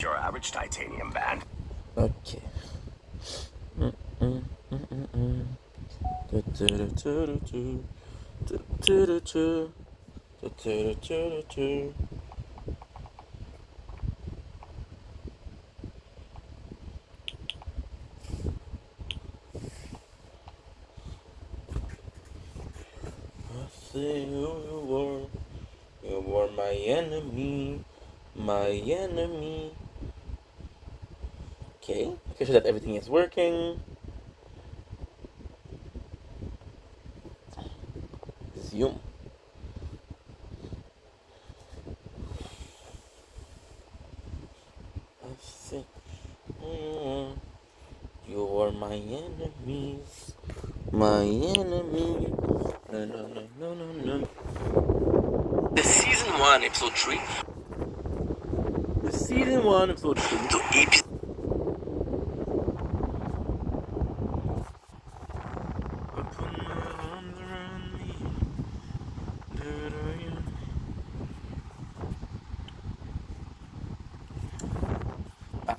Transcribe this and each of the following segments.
Your average titanium band. Okay. I see who you were. You were my enemy. My enemy. Okay. Make sure that everything is working. Zoom. I see. You are my enemies. My enemy. No. The season 1, episode 3. The season 1, episode 3. To episode.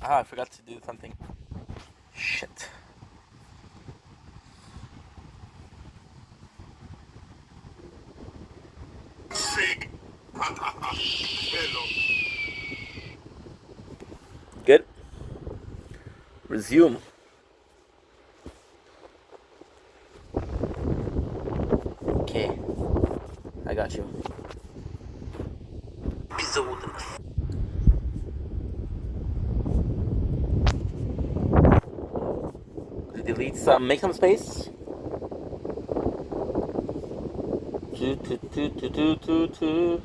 I forgot to do something. Shit. Good. Resume. Okay. I got you. Episode. Delete some. Make some space. Two.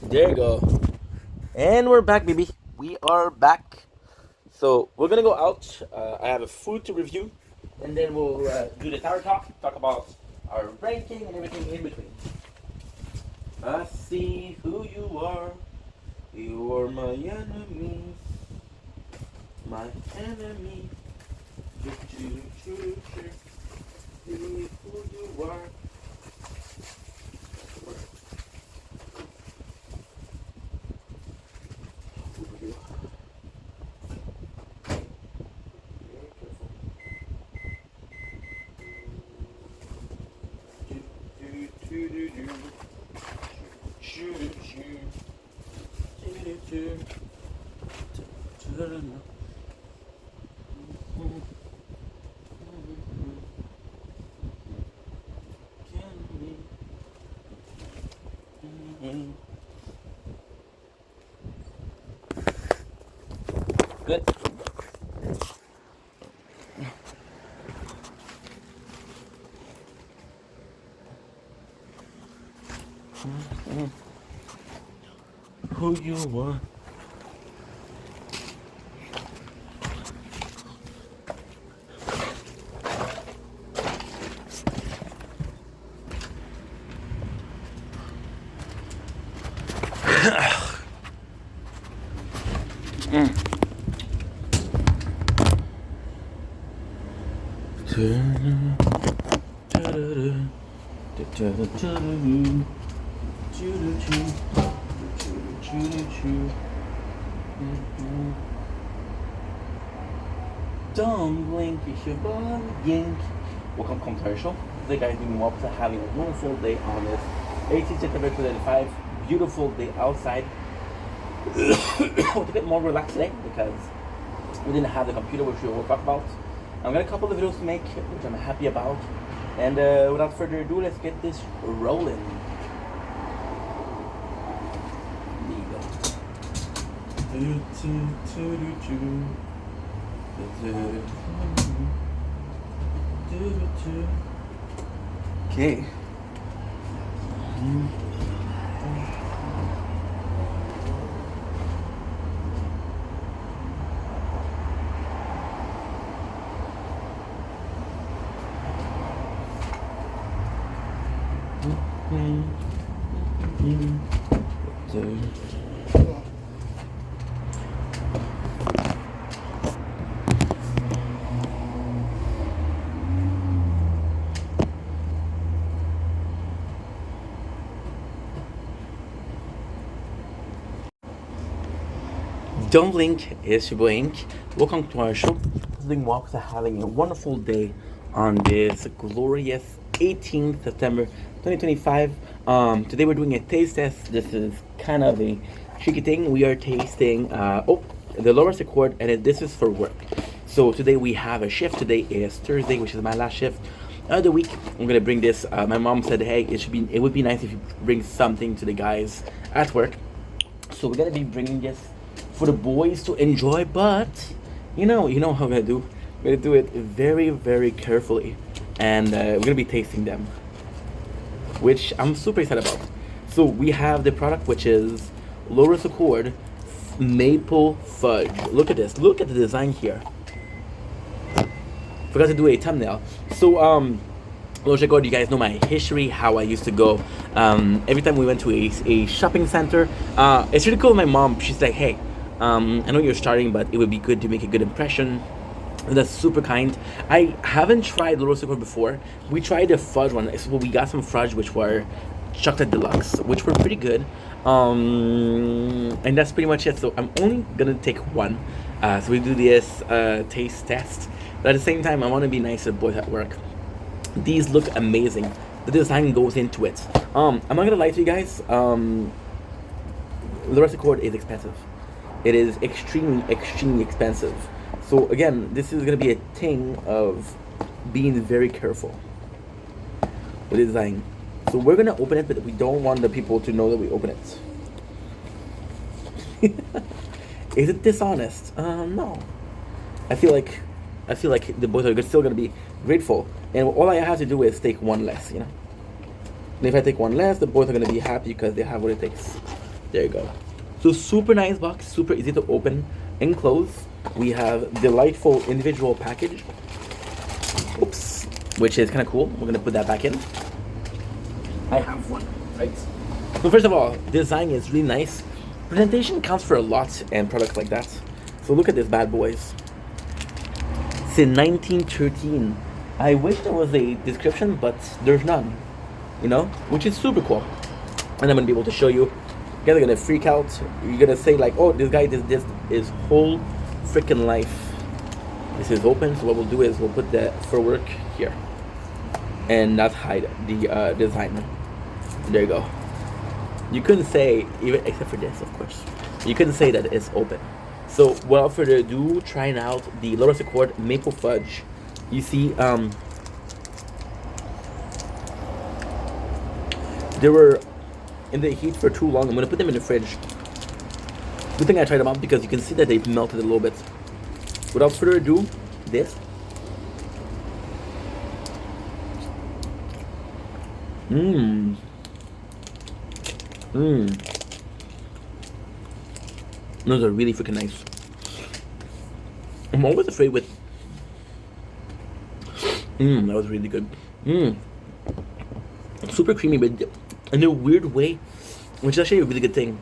There you go. And we're back, baby. We are back. So we're gonna go out. I have a food to review, and then we'll do the tower talk about our ranking and everything in between. I see who you are. You are my enemy. My enemy. See who you are. Good. Who you want? Don't blink, it's your body yank. Welcome commercial. The guys doing well to having a wonderful day on this 18th September 2005. Beautiful day outside. It's a bit more relaxed today because we didn't have the computer, which we will talk about. I've got a couple of videos to make, which I'm happy about. And without further ado, let's get this rolling. Okay. Don't blink, it's your boy Ink. Welcome to our show. Doing walks are having a wonderful day on this glorious 18th September 2025. Today we're doing a taste test. This is kind of a tricky thing. We are tasting the Lowers Accord, and this is for work. So today we have a shift. Today is Thursday, which is my last shift of the week. I'm gonna bring this. My mom said, "Hey, it would be nice if you bring something to the guys at work." So we're gonna be bringing this for the boys to enjoy, but you know how I'm gonna do. I'm gonna do it very, very carefully, and we're gonna be tasting them, which I'm super excited about. So we have the product, which is Loris Accord Maple Fudge. Look at this. Look at the design here. Forgot to do a thumbnail. So Loris Accord, you guys know my history, how I used to go. Every time we went to a shopping center, it's really cool. My mom, she's like, "Hey, I know you're starting, but it would be good to make a good impression." And that's super kind. I haven't tried Loris Accord before. We tried the fudge one. So we got some fudge, which were chocolate deluxe, which were pretty good. And that's pretty much it. So I'm only gonna take one. So we do this taste test. But at the same time, I want to be nice to boys at work. These look amazing. The design goes into it. I'm not gonna lie to you guys. Loris Accord is expensive. It is extremely, extremely expensive. So again, this is gonna be a thing of being very careful with the design. So we're gonna open it, but we don't want the people to know that we open it. Is it dishonest? No. I feel like the boys are still gonna be grateful, and all I have to do is take one less, And if I take one less, the boys are gonna be happy because they have what it takes. There you go. So super nice box, super easy to open and close. We have delightful individual package. Oops, which is kind of cool. We're gonna put that back in. I have one, right? So first of all, design is really nice. Presentation counts for a lot in products like that. So look at this bad boys. It's in 1913. I wish there was a description, but there's none. Which is super cool. And I'm gonna be able to show you. You guys are gonna freak out. You're gonna say like, "Oh, this guy did this his whole freaking life." This is open, so what we'll do is we'll put the for work here, and not hide the design. There you go. You couldn't say, even except for this, of course. You couldn't say that it's open. So without further ado, trying out the Loris Accord Maple Fudge. You see, they were in the heat for too long. I'm gonna put them in the fridge. Good thing I tried them out because you can see that they've melted a little bit. Without further ado, this. Those are really freaking nice. I'm always afraid with. That was really good. Super creamy, but in a weird way, which is actually a really good thing.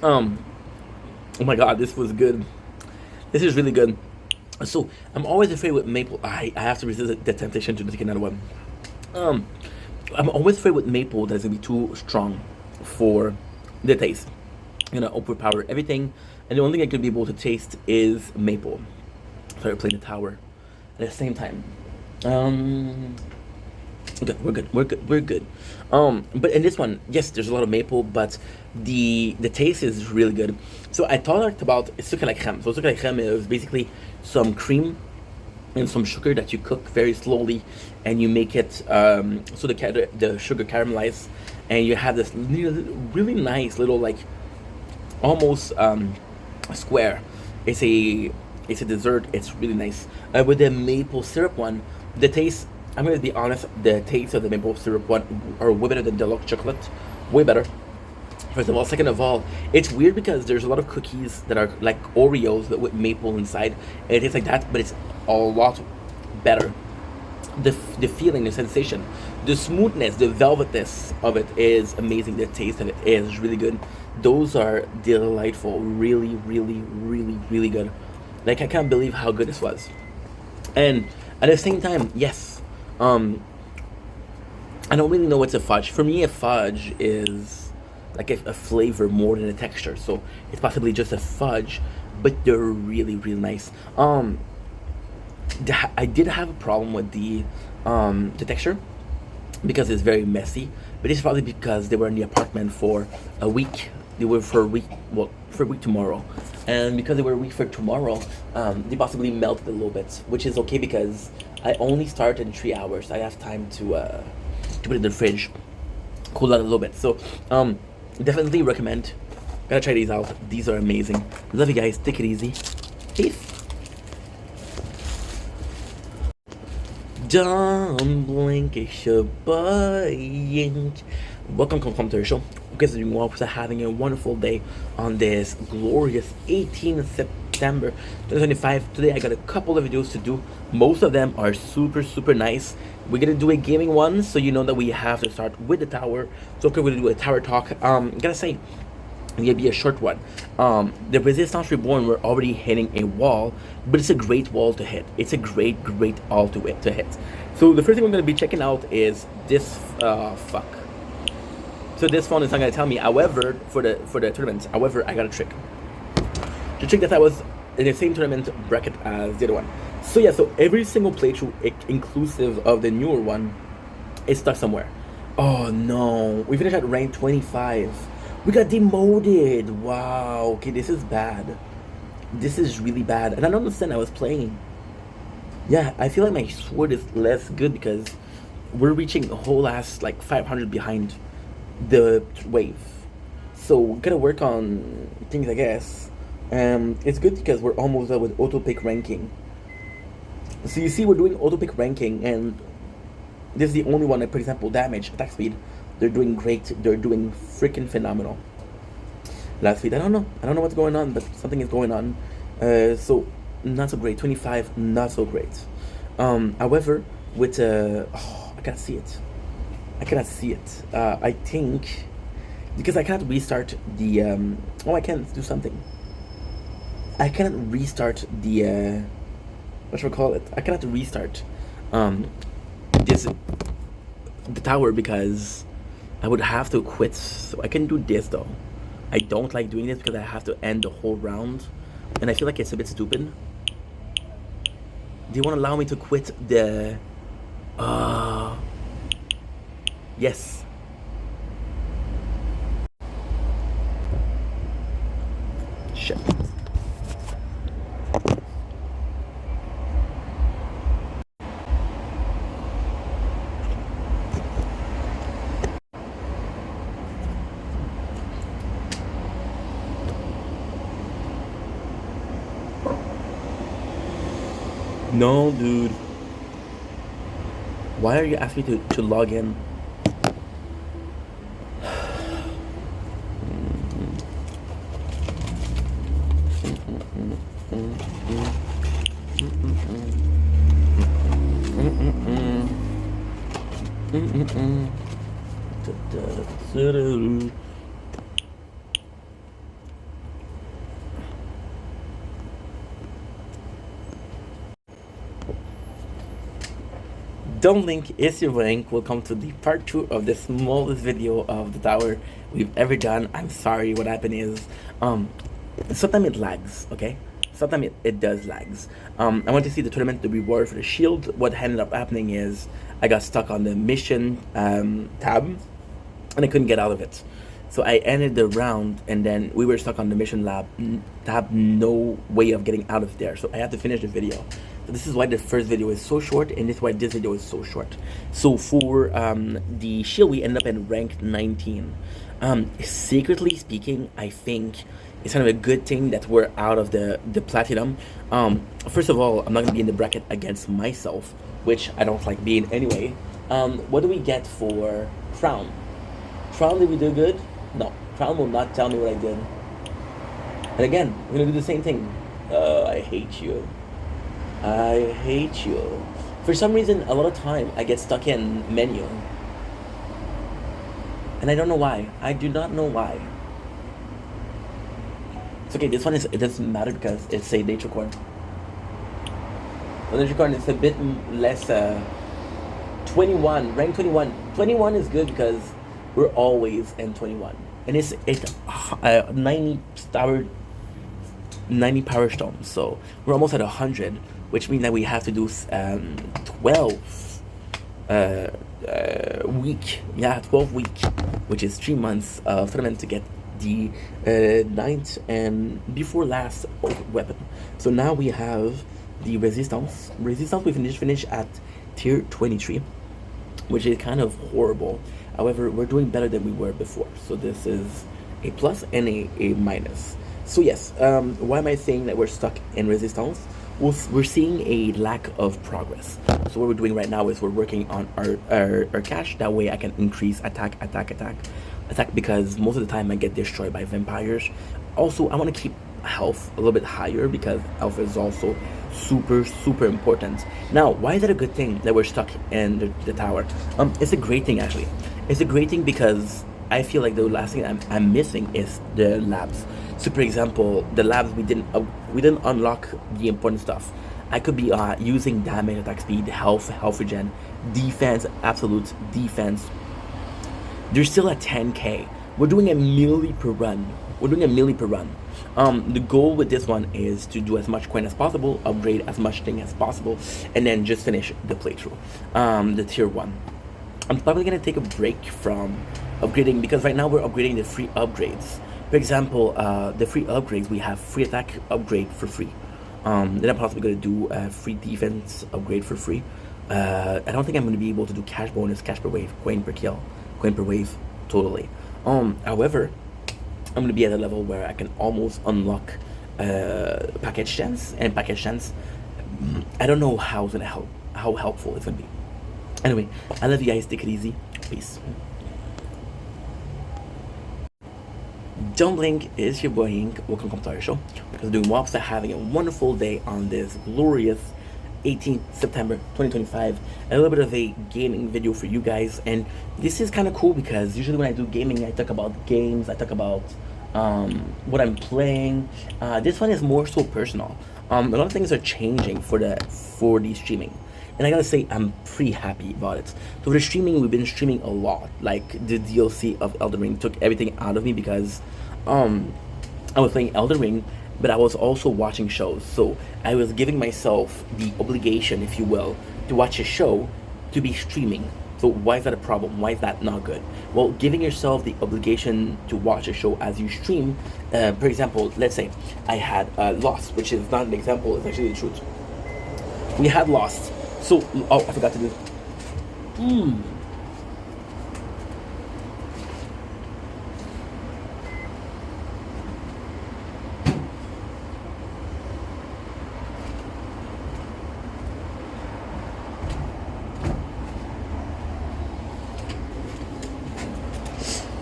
Oh my god, this was good. This is really good. So I'm always afraid with maple. I have to resist the temptation to take another one. I'm always afraid with maple that it's gonna be too strong for the taste. Overpower everything, and the only thing I could be able to taste is maple. So I play the tower at the same time. Okay, we're good. But in this one, yes, there's a lot of maple, but the taste is really good. So I talked about sucre à la crème. So sucre à la crème is basically some cream and some sugar that you cook very slowly, and you make it so the sugar caramelizes, and you have this really nice little like almost square. It's a dessert. It's really nice. With the maple syrup one, the taste. I'm gonna be honest. The taste of the maple syrup one are way better than deluxe chocolate. Way better. First of all, second of all, it's weird because there's a lot of cookies that are like Oreos but with maple inside, and it tastes like that, but it's a lot better. The feeling, the sensation, the smoothness, the velvetness of it is amazing. The taste of it is really good. Those are delightful. Really, really, really, really good. Like, I can't believe how good this was. And at the same time, yes, I don't really know what's a fudge. For me, a fudge is like a flavor more than a texture. So it's possibly just a fudge but they're really really nice. I did have a problem with the texture because it's very messy, but it's probably because they were in the apartment for a week. They were for a week, well, for a week tomorrow, and because they were a week for tomorrow, they possibly melted a little bit, which is okay because I only start in 3 hours. I have time to put it in the fridge, cool out a little bit. So, definitely recommend. Gotta try these out. These are amazing. Love you guys. Take it easy. Peace. Dumpling buying. Welcome to the show. You guys are doing well. We're having a wonderful day on this glorious 18th September 2025. Today I got a couple of videos to do. Most of them are super nice. We're gonna do a gaming one, so you know that we have to start with the tower. So okay, we're gonna do a tower talk. Gotta say, it's gonna be a short one. The Resistance Reborn, we're already hitting a wall, but it's a great wall to hit. It's a great wall to hit. So the first thing we're gonna be checking out is this. Fuck. So this phone is not gonna tell me. However, for the tournament, however, I got a trick. The trick that I was in the same tournament bracket as the other one. So yeah, so every single playthrough, inclusive of the newer one, is stuck somewhere. Oh no, we finished at rank 25. We got demoted. Wow. Okay, this is bad. This is really bad. And I don't understand. I was playing. Yeah, I feel like my sword is less good because we're reaching a whole ass like 500 behind the wave. So we gotta work on things, I guess. It's good because we're almost done with auto pick ranking. So you see, we're doing auto pick ranking, and this is the only one that, for example, damage, attack speed. They're doing great. They're doing freaking phenomenal. Last week, I don't know what's going on, but something is going on. So not so great. 25, not so great. However, with I can't see it. I think because I can't restart the. I can't do something. I cannot restart the. What should we call it? I cannot restart the tower because I would have to quit. So I can do this though. I don't like doing this because I have to end the whole round, and I feel like it's a bit stupid. Do you want to allow me to quit the? Yes. Shit. No, dude. Why are you asking me to log in? Don't blink, it's your rank. Welcome to the part 2 of the smallest video of the tower we've ever done. I'm sorry, what happened is, sometimes it lags, okay? Sometimes it does lags. I want to see the tournament, the reward for the shield. What ended up happening is, I got stuck on the mission tab, and I couldn't get out of it. So I ended the round, and then we were stuck on the mission tab, no way of getting out of there. So I had to finish the video. So this is why the first video is so short, and this is why this video is so short. So for the shield, we ended up in rank 19. Secretly speaking, I think it's kind of a good thing that we're out of the platinum. First of all, I'm not going to be in the bracket against myself, which I don't like being anyway. What do we get for crown? Crown, did we do good? No, crown will not tell me what I did. And again, we're going to do the same thing. I hate you. I hate you. For some reason, a lot of time, I get stuck in menu. And I don't know why. I do not know why. It's okay, this one it doesn't matter because it's a nature corn. The nature corn is a bit less, 21, rank 21. 21 is good because we're always in 21. And it's 90 tower 90 power stones. So we're almost at 100, which means that we have to do 12 week. Yeah, 12 week, which is 3 months of tournament to get the ninth and before last weapon. So now we have the resistance. Resistance we finish at tier 23, which is kind of horrible. However, we're doing better than we were before. So this is a plus and a minus. So yes, why am I saying that we're stuck in resistance? We're seeing a lack of progress. So what we're doing right now is we're working on our cash. That way I can increase attack, because most of the time I get destroyed by vampires. Also, I want to keep health a little bit higher because health is also super important. Now, why is that a good thing that we're stuck in the tower? It's a great thing actually. It's a great thing because I feel like the last thing I'm missing is the labs. So for example, the labs we didn't unlock the important stuff. I could be using damage, attack speed, health regen, defense, absolute defense. They're still at 10k. We're doing a melee per run. The goal with this one is to do as much coin as possible, upgrade as much thing as possible, and then just finish the playthrough. The tier 1. I'm probably gonna take a break from upgrading because right now we're upgrading the free upgrades. For example, the free upgrades, we have free attack upgrade for free. Then I'm possibly gonna do a free defense upgrade for free. I don't think I'm gonna be able to do cash bonus, cash per wave, coin per kill, coin per wave, totally. However, I'm gonna be at a level where I can almost unlock package chance, and package chance, I don't know how helpful it's gonna be. Anyway, I love you guys. Take it easy. Peace. Don't blink, it's your boy Ink. Welcome to our show. Because doing WAPs are having a wonderful day on this glorious 18th September 2025. A little bit of a gaming video for you guys, and this is kind of cool because usually when I do gaming, I talk about games, I talk about what I'm playing. This one is more so personal. A lot of things are changing for the streaming, and I gotta say I'm pretty happy about it. So for the streaming, we've been streaming a lot. Like the DLC of Elden Ring took everything out of me because I was playing Elden Ring, but I was also watching shows. So I was giving myself the obligation, if you will, to watch a show, to be streaming. So why is that a problem? Why is that not good? Well, giving yourself the obligation to watch a show as you stream, for example, let's say I had Lost, which is not an example, it's actually the truth. We had Lost. So, oh, I forgot to do.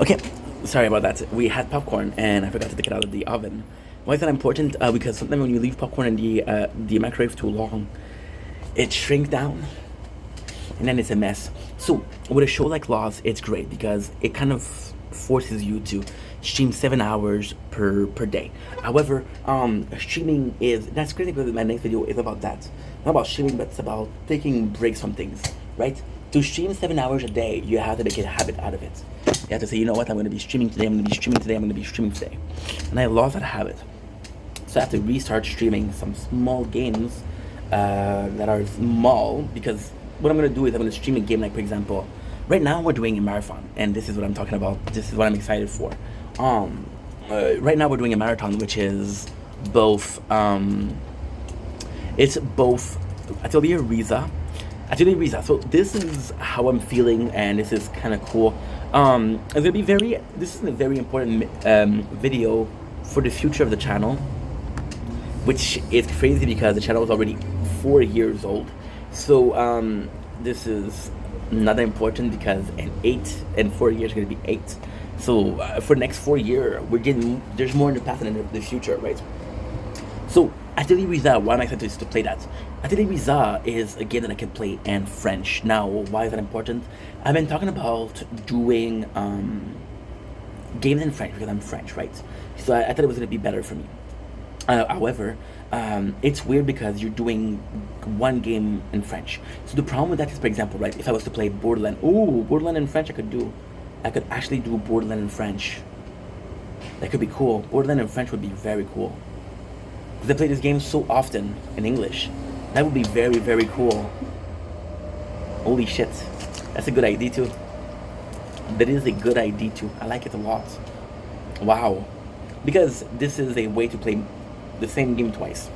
Okay, sorry about that. We had popcorn and I forgot to take it out of the oven. Why is that important? Because sometimes when you leave popcorn in the microwave too long, it shrinks down and then it's a mess. So with a show like Lost, it's great because it kind of forces you to stream 7 hours per day. However, streaming that's crazy because my next video is about that. Not about streaming, but it's about taking breaks from things, right? To stream 7 hours a day, you have to make a habit out of it. You have to say, you know what, I'm going to be streaming today, I'm going to be streaming today, I'm going to be streaming today. And I lost that habit. So I have to restart streaming some small games that are small, because what I'm going to do is I'm going to stream a game, like for example, right now we're doing a marathon, and this is what I'm talking about, this is what I'm excited for. Right now we're doing a marathon, which is both, it's both Atelier Riza. So this is how I'm feeling, and this is kind of cool. It's gonna be this is a very important video for the future of the channel, which is crazy because the channel is already 4 years old. So this is not that important because in 4 years are gonna be 8. So for the next 4 years, there's more in the past and in the future, right? So Atelier Riza, why am I excited to play that? Atelier Riza is a game that I can play in French. Now, why is that important? I've been talking about doing games in French because I'm French, right? So I thought it was going to be better for me. However, it's weird because you're doing one game in French. So the problem with that is, for example, right, if I was to play Borderlands, Borderlands in French I could actually do Borderlands in French. That could be cool. Borderlands in French would be very cool. because I play this game so often in English. That would be very, very cool. Holy shit. That's a good idea too. That is a good idea too. I like it a lot. Wow. Because this is a way to play the same game twice.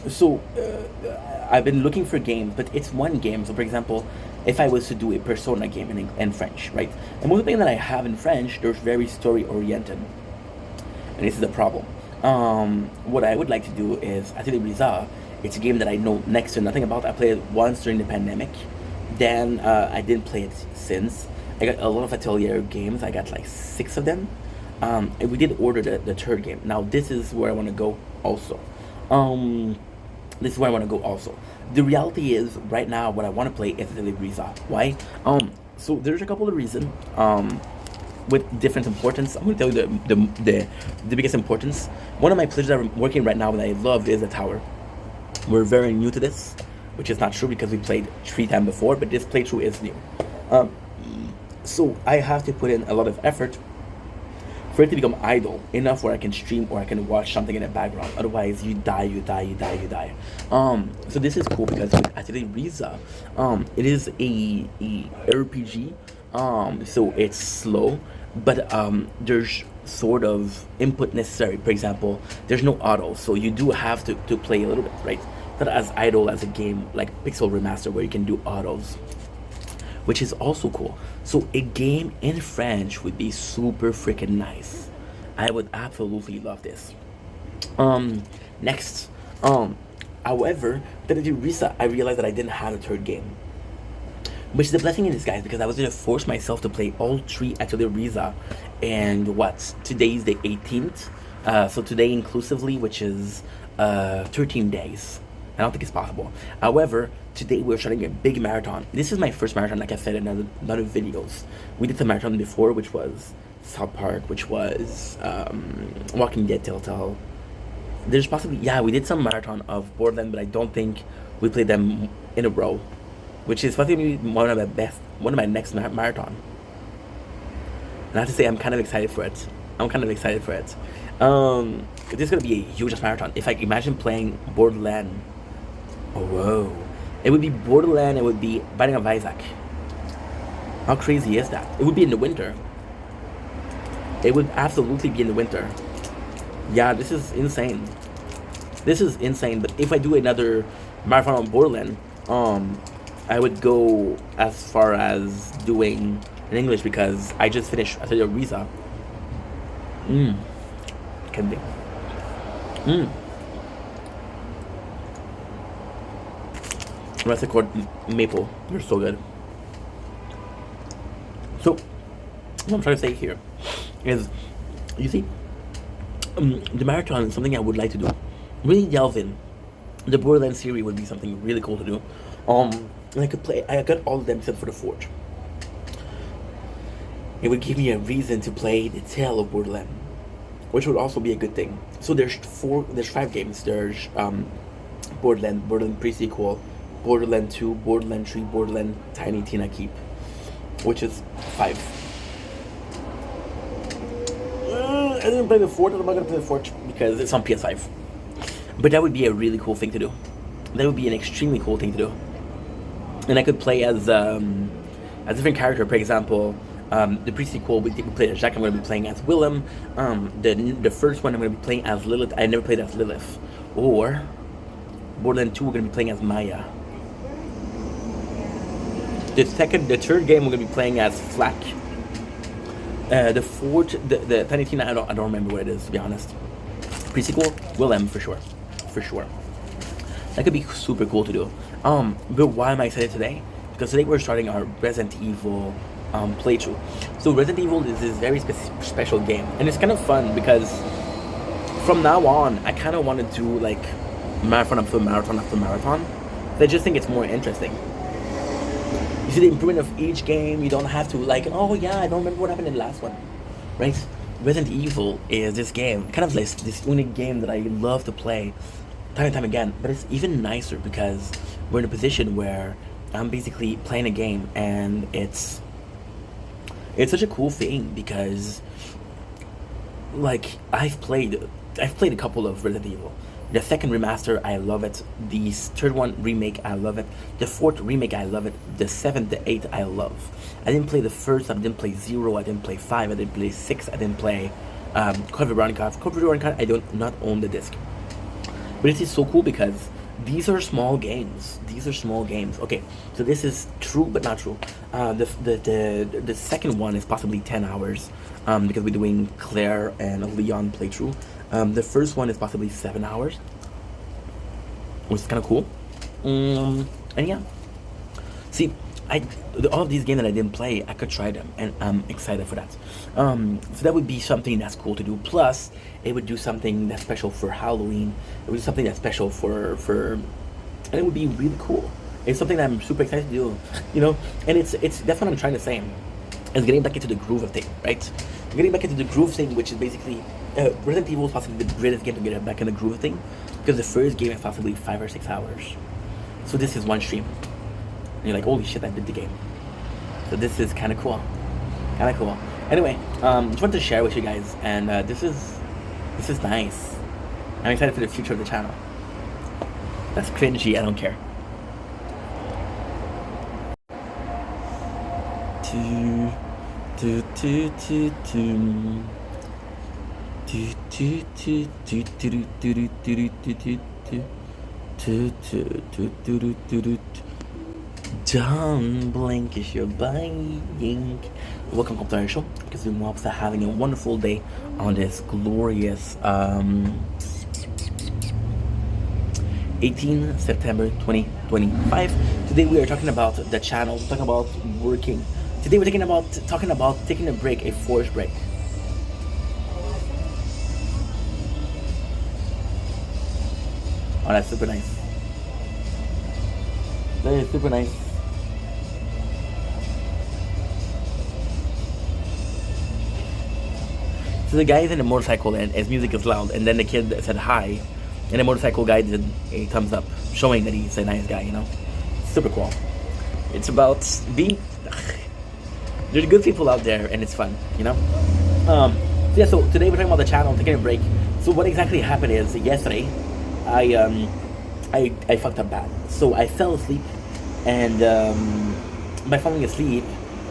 So I've been looking for games, but it's one game. So for example, if I was to do a Persona game in French, right? And most of the things that I have in French, they're very story oriented. And this is the problem. What I would like to do is Atelier Blizzard. It's a game that I know next to nothing about. I played it once during the pandemic. Then I didn't play it since. I got a lot of Atelier games. I got like 6 of them. And we did order the third game. Now this is where I want to go also. This is where I want to go also. The reality is, right now, what I want to play is Atelier Blizzard. Why? So there's a couple of reasons. With different importance. I'm going to tell you the biggest importance. One of my players that I'm working right now that I love is the tower. We're very new to this, which is not true because we played 3 times before, but this playthrough is new. So I have to put in a lot of effort for it to become idle enough where I can stream or I can watch something in the background. Otherwise, you die. So this is cool because with Atelier Blizzard, it is a RPG. So it's slow, but there's sort of input necessary. For example, there's no auto, so you do have to play a little bit, right? Not as idle as a game like Pixel Remaster where you can do autos, which is also cool. So a game in French would be super freaking nice. I would absolutely love this. Next, however, I realized that I didn't have a third game. Which is a blessing in disguise because I was going to force myself to play all 3 Atelier Blizzard. And what? Today is the 18th. So today inclusively, which is 13 days. I don't think it's possible. However, today we're starting a big marathon. This is my first marathon, like I said in other videos. We did some marathon before, which was South Park, which was Walking Dead Telltale. There's possibly, yeah, we did some marathon of Borderlands, but I don't think we played them in a row. Which is possibly one of my next marathon. And I have to say, I'm kind of excited for it. This is gonna be a huge marathon. If I imagine playing Borderlands, oh whoa, it would be Borderlands. It would be Binding of Isaac. How crazy is that? It would be in the winter. It would absolutely be in the winter. Yeah, this is insane. But if I do another marathon on Borderlands, I would go as far as doing in English because I just finished Atelier Blizzard. Can be. Rest Accord Maple. They're so good. So, what I'm trying to say here is, you see, the marathon is something I would like to do. Really delve in. The Borderlands series would be something really cool to do. And I got all of them except for the Forge. It would give me a reason to play the Tale of Borderlands, which would also be a good thing. So there's 5 games. There's Borderlands pre-sequel, Borderlands 2, Borderlands 3, Borderlands Tiny Tina Keep, which is 5. I didn't play the Forge. I'm not gonna play the Forge because it's on PS5. But that would be a really cool thing to do. That would be an extremely cool thing to do. And I could play as a different character. For example, the pre-sequel we played as Jack. I'm going to be playing as Willem. The first one I'm going to be playing as Lilith. I never played as Lilith. Or Borderlands 2 we're going to be playing as Maya. The third game we're going to be playing as Flak. The fourth, the Tiny Tina, I don't remember what it is, to be honest. Pre-sequel, Willem for sure. That could be super cool to do. But why am I excited today? Because today we're starting our Resident Evil playthrough. So Resident Evil is this very special game, and it's kind of fun because from now on, I kind of want to do like marathon after marathon after marathon. I just think it's more interesting. You see the improvement of each game. You don't have to like, oh yeah, I don't remember what happened in the last one, right? Resident Evil is this game, kind of like this unique game that I love to play time and time again. But it's even nicer because we're in a position where I'm basically playing a game, and it's such a cool thing because like I've played I've played a couple of Resident Evil. The second remaster, I love it. The third one remake, I love it. The fourth remake, I love it. The seventh, the eighth, I love. I didn't play the first. I didn't play 0. I didn't play 5. I didn't play 6. I didn't play Code Veronica. Code Veronica, I don't not own the disc. But this is so cool because these are small games. These are small games. Okay, so this is true but not true. The second one is possibly 10 hours because we're doing Claire and Leon playthrough. The first one is possibly 7 hours, which is kind of cool. And yeah, see, all of these games that I didn't play, I could try them, and I'm excited for that. So that would be something that's cool to do. Plus, it would do something that's special for Halloween. It would do something that's special for, and it would be really cool. It's something that I'm super excited to do, you know. And it's that's what I'm trying to say. Is getting back into the groove of thing, right? Getting back into the groove thing, which is basically Resident Evil is possibly the greatest game to get back in the groove thing, because the first game is possibly 5 or 6 hours. So this is one stream. And you're like, holy shit, I did the game. So this is kind of cool. Kind of cool. Anyway, just wanted to share with you guys, and this is nice. I'm excited for the future of the channel. That's cringy, I don't care. Don't blink if you're buying. Welcome to our show, because we hope you're having a wonderful day on this glorious 18 September 2025. Today we are talking about the channel, talking about working. Today we're talking about taking a break, a forced break. Oh, that's super nice. That is super nice. So the guy is in a motorcycle and his music is loud, and then the kid said hi, and the motorcycle guy did a thumbs up, showing that he's a nice guy, you know? Super cool. It's about being... There's good people out there, and it's fun, you know? So yeah, so today we're talking about the channel, taking a break. So what exactly happened is, yesterday, I fucked up bad. So I fell asleep, and by falling asleep,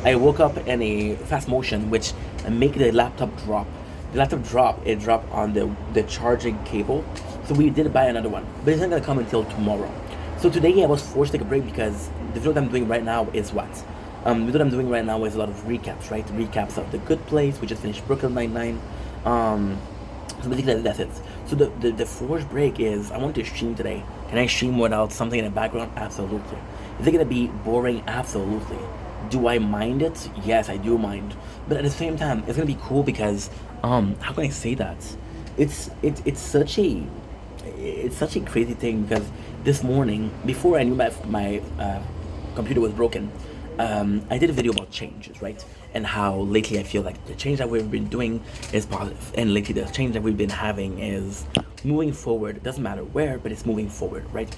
I woke up in a fast motion, which made the laptop drop. The laptop dropped on the charging cable. So we did buy another one, but it's not gonna come until tomorrow. So today I was forced to take a break because the video that I'm doing right now is what? The video that I'm doing right now is a lot of recaps, right? Recaps of The Good Place. We just finished Brooklyn Nine-Nine. So basically that's it. So the forced break is, I want to stream today. Can I stream without something in the background? Absolutely. Is it gonna be boring? Absolutely. Do I mind it? Yes, I do mind. But at the same time, it's gonna be cool because how can I say that? It's such a crazy thing, because this morning, before I knew my computer was broken, I did a video about changes, right? And how lately I feel like the change that we've been doing is positive, and lately the change that we've been having is moving forward. It doesn't matter where, but it's moving forward, right?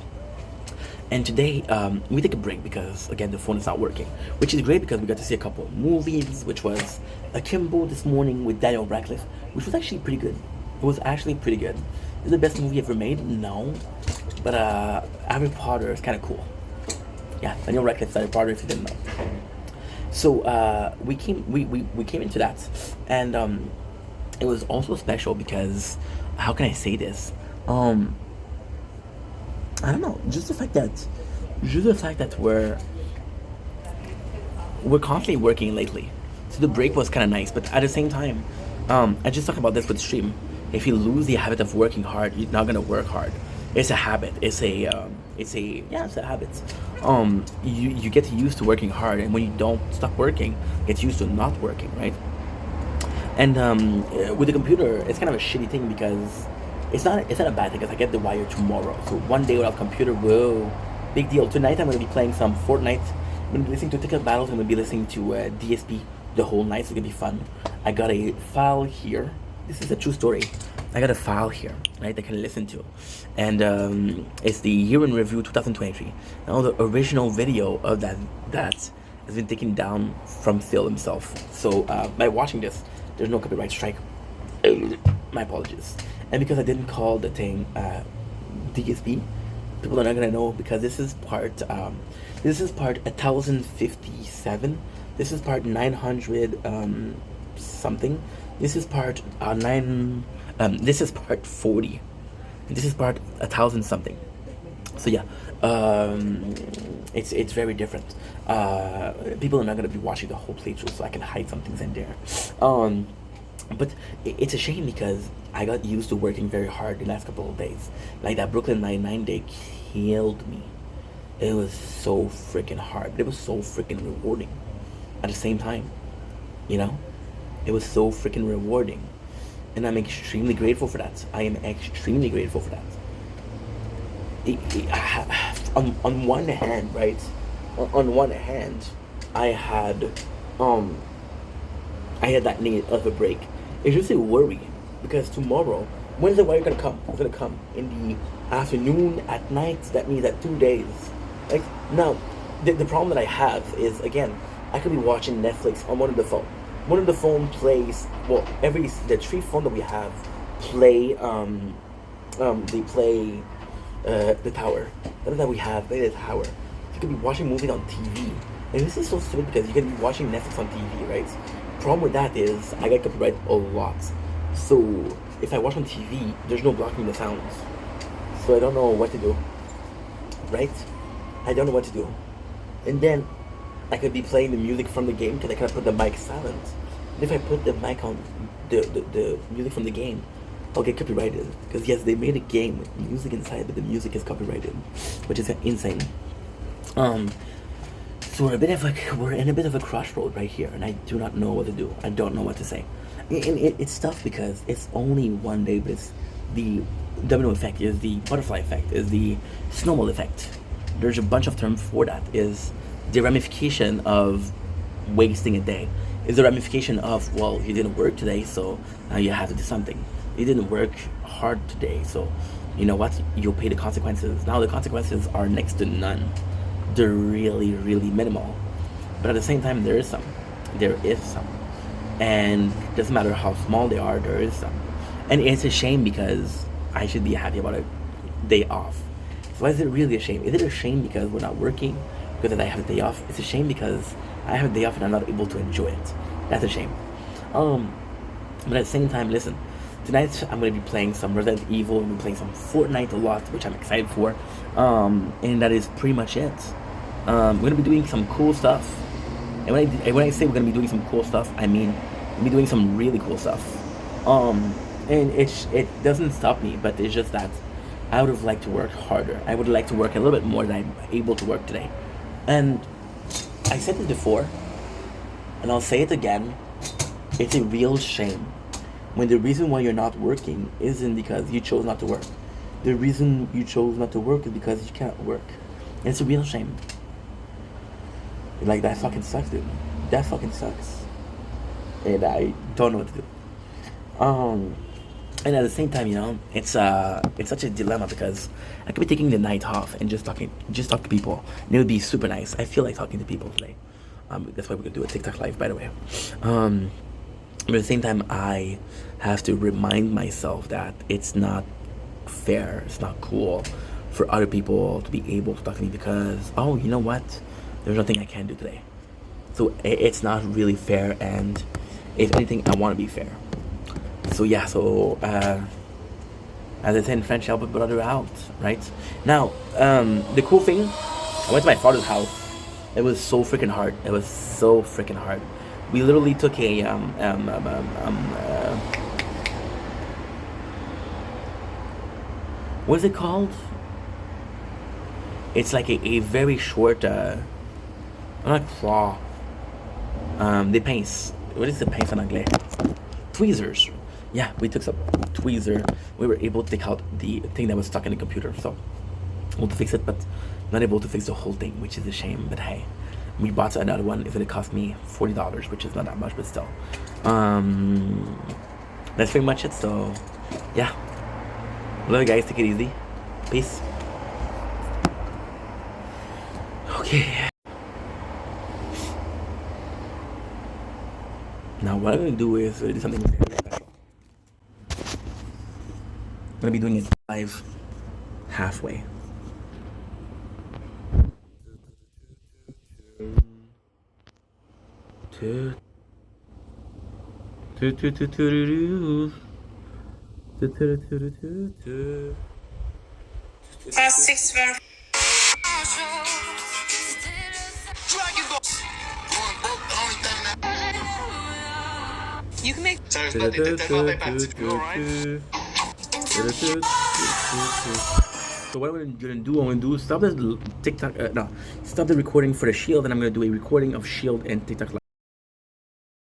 And today we take a break because, again, the phone is not working, which is great because we got to see a couple of movies, which was Akimbo this morning with Daniel Radcliffe, which was actually pretty good. It was actually pretty good. Is it the best movie ever made? No, but Harry Potter is kind of cool. Yeah, Daniel Radcliffe, Harry Potter, if you didn't know. So we came into that, and it was also special because, how can I say this? I don't know, just the fact that we're constantly working lately. So the break was kind of nice, but at the same time, I just talked about this with stream. If you lose the habit of working hard, you're not gonna work hard. It's a habit. It's a habit. You get used to working hard, and when you don't stop working, get used to not working, right? And with the computer, it's kind of a shitty thing because it's not a bad thing, because I get the wire tomorrow. So one day without computer, whoa, big deal. Tonight I'm gonna be playing some Fortnite. I'm gonna be listening to Ticket Battles. I'm gonna be listening to DSP the whole night. So it's gonna be fun. I got a file here. This is a true story. I got a file here, right, I can listen to. And it's the Year in Review 2023. Now the original video of that has been taken down from Phil himself. So by watching this, there's no copyright strike. My apologies. And because I didn't call the thing DSP, people are not gonna know because this is part 1057. This is part 900 something. This is part 9. This is part 40. And this is part 1000 something. So yeah, it's very different. People are not gonna be watching the whole playthrough, so I can hide some things in there. But it's a shame because I got used to working very hard the last couple of days. Like that Brooklyn Nine-Nine, they killed me. It was so freaking hard. It was so freaking rewarding. At the same time, you know, it was so freaking rewarding, and I'm extremely grateful for that. I am extremely grateful for that. On one hand, right? On one hand, I had that need of a break. It's just a worry because tomorrow, when's the weather gonna come? It's gonna come in the afternoon, at night. That means that 2 days. Like now, the problem that I have is again, I could be watching Netflix on one of the phone. One of the phone plays the 3 phone that we have play they play the tower. That we have play the tower. You could be watching movies on TV. And this is so stupid because you can be watching Netflix on TV, right? Problem with that is I get copyright a lot. So if I watch on TV, there's no blocking the sounds. So I don't know what to do. Right? I don't know what to do. And then I could be playing the music from the game because I can't put the mic silent. And if I put the mic on the music from the game, I'll get copyrighted. Because yes, they made a game with music inside, but the music is copyrighted, which is insane. So we're in a bit of a crossroad right here, and I do not know what to do. I don't know what to say. And it's tough because it's only one day, but it's the domino effect, is the butterfly effect, is the snowball effect. There's a bunch of terms for that. Is the ramification of wasting a day. Is the ramification of, well, you didn't work today, so now you have to do something. You didn't work hard today, so you know what? You'll pay the consequences. Now the consequences are next to none. They're really, really minimal. But at the same time, there is some. And it doesn't matter how small they are, there is some. And it's a shame because I should be happy about a day off. So is it really a shame? Is it a shame because we're not working? Because I have a day off? It's a shame because I have a day off and I'm not able to enjoy it. That's a shame. But at the same time, listen. Tonight I'm going to be playing some Resident Evil. I'm going to be playing some Fortnite a lot, which I'm excited for. And that is pretty much it. We're going to be doing some cool stuff. And when I say we're going to be doing some cool stuff, I mean we'll be doing some really cool stuff. And it doesn't stop me, but it's just that I would have liked to work harder. I would like to work a little bit more than I'm able to work today. And I said it before, and I'll say it again. It's a real shame when the reason why you're not working isn't because you chose not to work. The reason you chose not to work is because you can't work. And it's a real shame. Like, that fucking sucks, dude. That fucking sucks. And I don't know what to do. And at the same time, you know, it's such a dilemma because I could be taking the night off and just talk to people, and it would be super nice. I feel like talking to people today. That's why we're gonna do a TikTok live, by the way. But at the same time, I have to remind myself that it's not fair, it's not cool for other people to be able to talk to me because, oh, you know what? There's nothing I can do today. So it's not really fair, and if anything, I want to be fair. So yeah, as I say in French, help a brother out, right? Now, the cool thing, I went to my father's house. It was so freaking hard. We literally took a what is it called? It's like a very short, not claw. The pince. What is the pince in anglais? Tweezers. Yeah, we took some tweezer. We were able to take out the thing that was stuck in the computer. So, able to fix it, but not able to fix the whole thing, which is a shame. But hey, we bought another one. It's gonna cost me $40, which is not that much, but still. That's pretty much it. So, yeah. Love you guys. Take it easy. Peace. Okay. Now what I'm gonna do is do something very special. gonna be doing it live halfway. Fast 6 ver. You can make. So what I'm gonna do, stop the TikTok, no, stop the recording for the Shield, and I'm gonna do a recording of Shield and TikTok Live.